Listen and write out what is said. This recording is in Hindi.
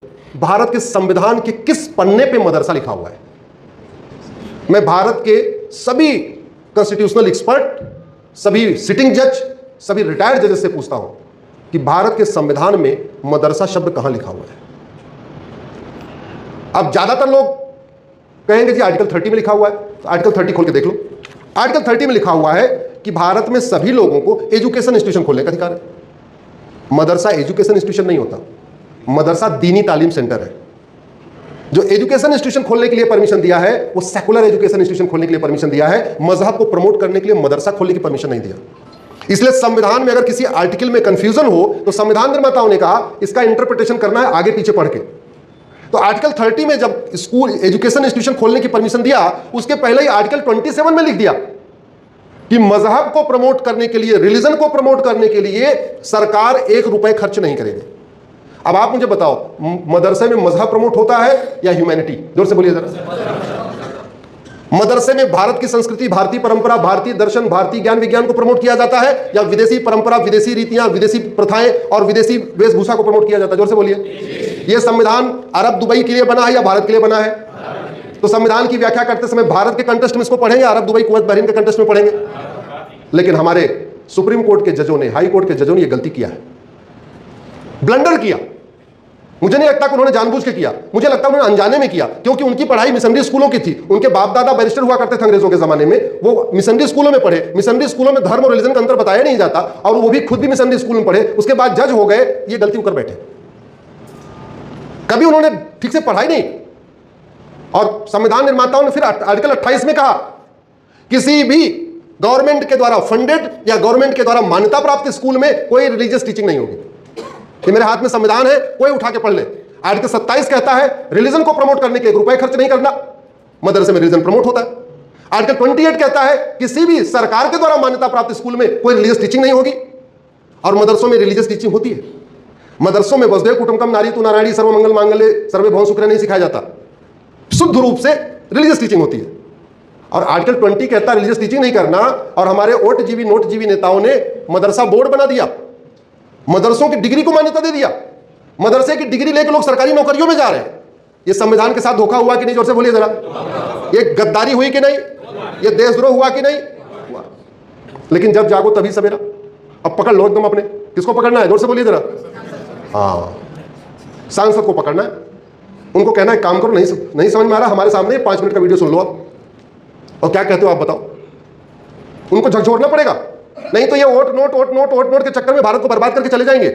भारत के संविधान के किस पन्ने पे मदरसा लिखा हुआ है? मैं भारत के सभी कॉन्स्टिट्यूशनल एक्सपर्ट, सभी सिटिंग जज, सभी रिटायर्ड जजेस से पूछता हूं कि भारत के संविधान में मदरसा शब्द कहां लिखा हुआ है? अब ज्यादातर लोग कहेंगे जी आर्टिकल 30 में लिखा हुआ है। तो आर्टिकल 30 खोल के देख लो। आर्टिकल 30 में लिखा हुआ है कि भारत में सभी लोगों को एजुकेशन इंस्टीट्यूशन खोलने का अधिकार है। मदरसा एजुकेशन इंस्टीट्यूशन नहीं होता, मदरसा दीनी तालीम सेंटर है। जो एजुकेशन इंस्टीट्यूशन खोलने के लिए परमिशन दिया है वो सेकुलर एजुकेशन इंस्टीट्यूशन खोलने के लिए परमिशन दिया है, मजहब को प्रमोट करने के लिए मदरसा खोलने की परमिशन नहीं दिया। इसलिए संविधान में अगर किसी आर्टिकल में कंफ्यूजन हो तो संविधान निर्माताओं ने कहा इसका इंटरप्रिटेशन करना है आगे पीछे पढ़ के। तो आर्टिकल 30 में जब स्कूल एजुकेशन इंस्टीट्यूशन खोलने की परमिशन दिया, उसके पहले ही आर्टिकल 27 में लिख दिया कि मजहब को प्रमोट करने के लिए, रिलीजन को प्रमोट करने के लिए सरकार 1 रुपए खर्च नहीं करेगी। अब आप मुझे बताओ, मदरसे में मजहब प्रमोट होता है या ह्यूमैनिटी? जोर से बोलिए जरा। मदरसे में भारत की संस्कृति, भारतीय परंपरा, भारतीय दर्शन, भारतीय ज्ञान विज्ञान को प्रमोट किया जाता है या विदेशी परंपरा, विदेशी रीतियां, विदेशी प्रथाएं और विदेशी वेशभूषा को प्रमोट किया जाता है? जोर से बोलिए। यह संविधान अरब दुबई के लिए बना है या भारत के लिए बना है? तो संविधान की व्याख्या करते समय भारत के कंटेस्ट में इसको पढ़ेंगे, अरब दुबई कुवैत बहरीन के कंटेस्ट में पढ़ेंगे? लेकिन हमारे सुप्रीम कोर्ट के जजों ने, हाई कोर्ट के जजों ने यह गलती किया है, ब्लंडर किया। मुझे नहीं लगता कि उन्होंने जानबूझ के किया, मुझे लगता है उन्होंने अनजाने में किया, क्योंकि उनकी पढ़ाई मिशनरी स्कूलों की थी। उनके बाप दादा बैरिस्टर हुआ करते थे अंग्रेजों के जमाने में, वो मिशनरी स्कूलों में पढ़े। मिशनरी स्कूलों में धर्म और रिलीजन का अंतर बताया नहीं जाता, और वो भी खुद भी मिशनरी स्कूल में पढ़े, उसके बाद जज हो गए, ये गलती कर बैठे। कभी उन्होंने ठीक से पढ़ाई नहीं। और संविधान निर्माताओं ने फिर आर्टिकल 28 में कहा किसी भी गवर्नमेंट के द्वारा फंडेड या गवर्नमेंट के द्वारा मान्यता प्राप्त स्कूल में कोई रिलीजियस टीचिंग नहीं होगी। ये मेरे हाथ में संविधान है, कोई उठा के पढ़ ले। आर्टिकल 27 कहता है रिलीजन को प्रमोट करने के 1 रुपए खर्च नहीं करना, मदरसे में रिलीजन प्रमोट होता है। आर्टिकल 28 कहता है किसी भी सरकार के द्वारा मान्यता प्राप्त स्कूल में कोई रिलीजियस टीचिंग नहीं होगी, और मदरसों में रिलीजियस टीचिंग होती है। मदरसों में वसुधैव कुटुंबकम, नारी तु नारायणी, सर्वमंगल मांगल्ये, सर्वे भवन्तु सुखिनः नहीं सिखाया जाता, शुद्ध रूप से रिलीजियस टीचिंग होती है। और आर्टिकल 20 कहता है रिलीजियस टीचिंग नहीं करना, और हमारे ओट जीवी नोट जीवी नेताओं ने मदरसा बोर्ड बना दिया, मदरसों की डिग्री को मान्यता दे दिया। मदरसे की डिग्री लेकर लोग सरकारी नौकरियों में जा रहे हैं। ये संविधान के साथ धोखा हुआ कि नहीं? जोर से बोलिए जरा। ये गद्दारी हुई कि नहीं? ये देशद्रोह हुआ कि नहीं? हुआ। लेकिन जब जागो तभी सवेरा। अब पकड़ लो एकदम अपने, किसको पकड़ना है? जोर से बोलिए जरा। हाँ, सांसद को पकड़ना है, उनको कहना है काम करो। नहीं समझ में आ रहा, हमारे सामने 5 मिनट का वीडियो सुन लो आप, और क्या कहते हो आप बताओ। उनको झकझोरना पड़ेगा, नहीं तो ये वोट नोट के चक्कर में भारत को बर्बाद करके चले जाएंगे।